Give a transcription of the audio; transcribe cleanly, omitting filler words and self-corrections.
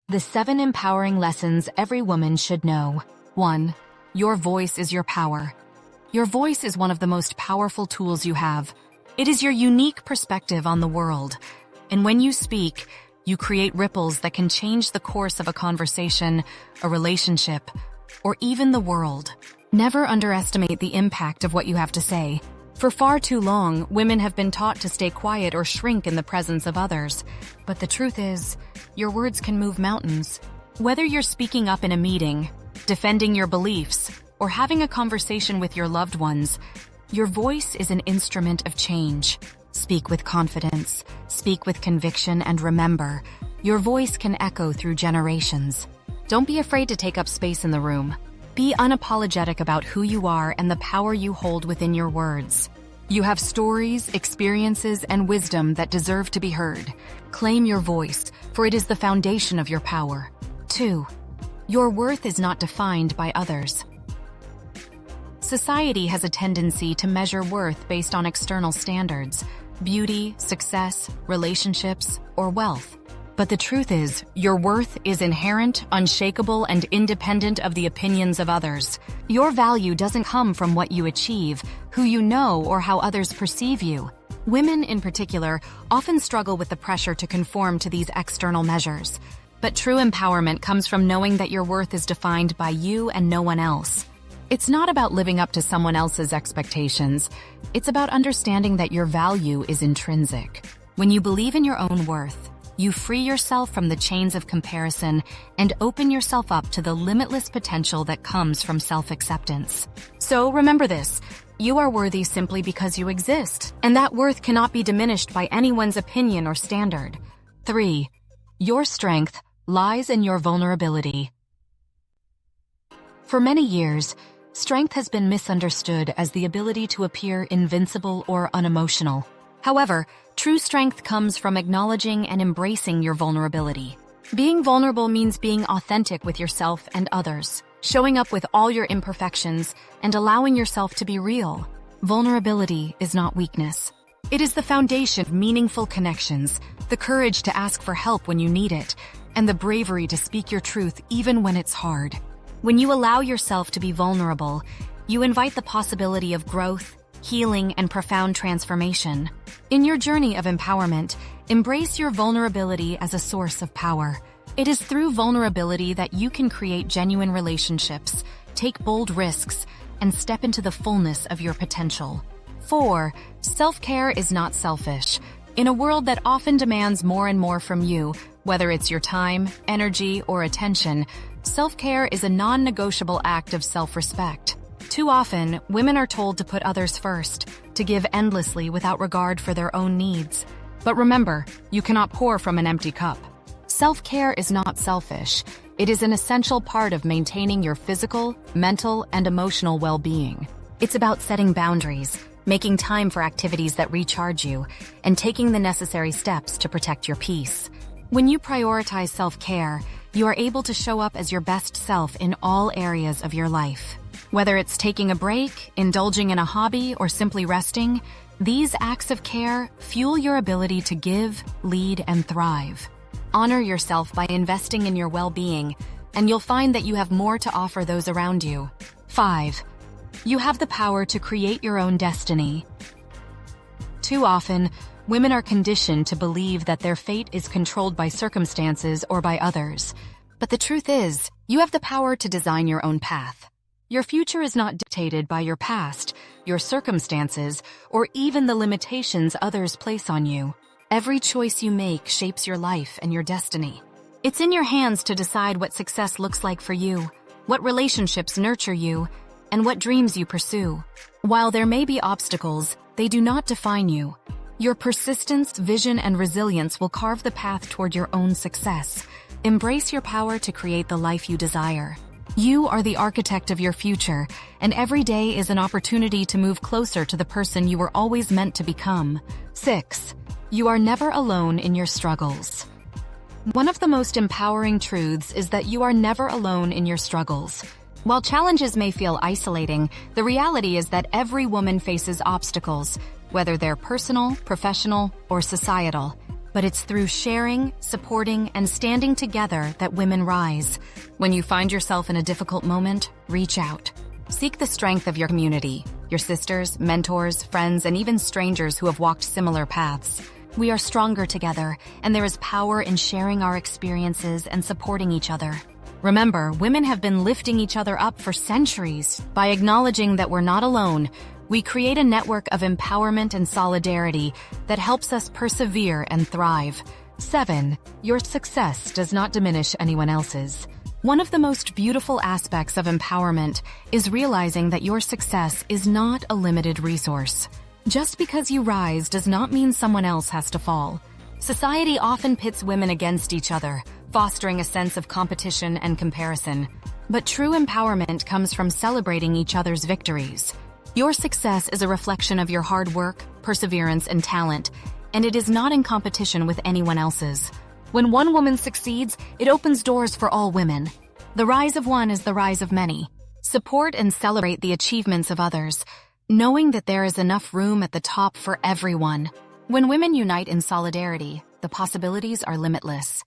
The 7 empowering lessons every woman should know. 1. Your voice is your power. Your voice is one of the most powerful tools you have. It is your unique perspective on the world. And when you speak, you create ripples that can change the course of a conversation, a relationship, or even the world. Never underestimate the impact of what you have to say. For far too long, women have been taught to stay quiet or shrink in the presence of others. But the truth is, your words can move mountains. Whether you're speaking up in a meeting, defending your beliefs, or having a conversation with your loved ones, your voice is an instrument of change. Speak with confidence, speak with conviction, and remember, your voice can echo through generations. Don't be afraid to take up space in the room. Be unapologetic about who you are and the power you hold within your words. You have stories, experiences, and wisdom that deserve to be heard. Claim your voice, for it is the foundation of your power. 2. Your worth is not defined by others. Society has a tendency to measure worth based on external standards: beauty, success, relationships, or wealth. But the truth is, your worth is inherent, unshakable, and independent of the opinions of others. Your value doesn't come from what you achieve, who you know, or how others perceive you. Women, in particular, often struggle with the pressure to conform to these external measures. But true empowerment comes from knowing that your worth is defined by you and no one else. It's not about living up to someone else's expectations. It's about understanding that your value is intrinsic. When you believe in your own worth, you free yourself from the chains of comparison and open yourself up to the limitless potential that comes from self-acceptance. So remember this: you are worthy simply because you exist, and that worth cannot be diminished by anyone's opinion or standard. 3. Your strength lies in your vulnerability. For many years, strength has been misunderstood as the ability to appear invincible or unemotional. However, true strength comes from acknowledging and embracing your vulnerability. Being vulnerable means being authentic with yourself and others, showing up with all your imperfections, and allowing yourself to be real. Vulnerability is not weakness. It is the foundation of meaningful connections, the courage to ask for help when you need it, and the bravery to speak your truth even when it's hard. When you allow yourself to be vulnerable, you invite the possibility of growth, healing, and profound transformation. In your journey of empowerment, embrace your vulnerability as a source of power. It is through vulnerability that you can create genuine relationships, take bold risks, and step into the fullness of your potential. 4. Self-care is not selfish. In a world that often demands more and more from you, whether it's your time, energy, or attention, self-care is a non-negotiable act of self-respect. Too often, women are told to put others first, to give endlessly without regard for their own needs. But remember, you cannot pour from an empty cup. Self-care is not selfish. It is an essential part of maintaining your physical, mental, and emotional well-being. It's about setting boundaries, making time for activities that recharge you, and taking the necessary steps to protect your peace. When you prioritize self-care, you are able to show up as your best self in all areas of your life. Whether it's taking a break, indulging in a hobby, or simply resting, these acts of care fuel your ability to give, lead, and thrive. Honor yourself by investing in your well-being, and you'll find that you have more to offer those around you. 5. You have the power to create your own destiny. Too often, women are conditioned to believe that their fate is controlled by circumstances or by others. But the truth is, you have the power to design your own path. Your future is not dictated by your past, your circumstances, or even the limitations others place on you. Every choice you make shapes your life and your destiny. It's in your hands to decide what success looks like for you, what relationships nurture you, and what dreams you pursue. While there may be obstacles, they do not define you. Your persistence, vision, and resilience will carve the path toward your own success. Embrace your power to create the life you desire. You are the architect of your future, and every day is an opportunity to move closer to the person you were always meant to become. 6. You are never alone in your struggles. One of the most empowering truths is that you are never alone in your struggles. While challenges may feel isolating, the reality is that every woman faces obstacles, whether they're personal, professional, or societal. But it's through sharing, supporting, and standing together that women rise. When you find yourself in a difficult moment, reach out. Seek the strength of your community, your sisters, mentors, friends, and even strangers who have walked similar paths. We are stronger together, and there is power in sharing our experiences and supporting each other. Remember, women have been lifting each other up for centuries. By acknowledging that we're not alone, we create a network of empowerment and solidarity that helps us persevere and thrive. 7. Your success does not diminish anyone else's. One of the most beautiful aspects of empowerment is realizing that your success is not a limited resource. Just because you rise does not mean someone else has to fall. Society often pits women against each other, fostering a sense of competition and comparison. But true empowerment comes from celebrating each other's victories. Your success is a reflection of your hard work, perseverance, and talent, and it is not in competition with anyone else's. When one woman succeeds, it opens doors for all women. The rise of one is the rise of many. Support and celebrate the achievements of others, knowing that there is enough room at the top for everyone. When women unite in solidarity, the possibilities are limitless.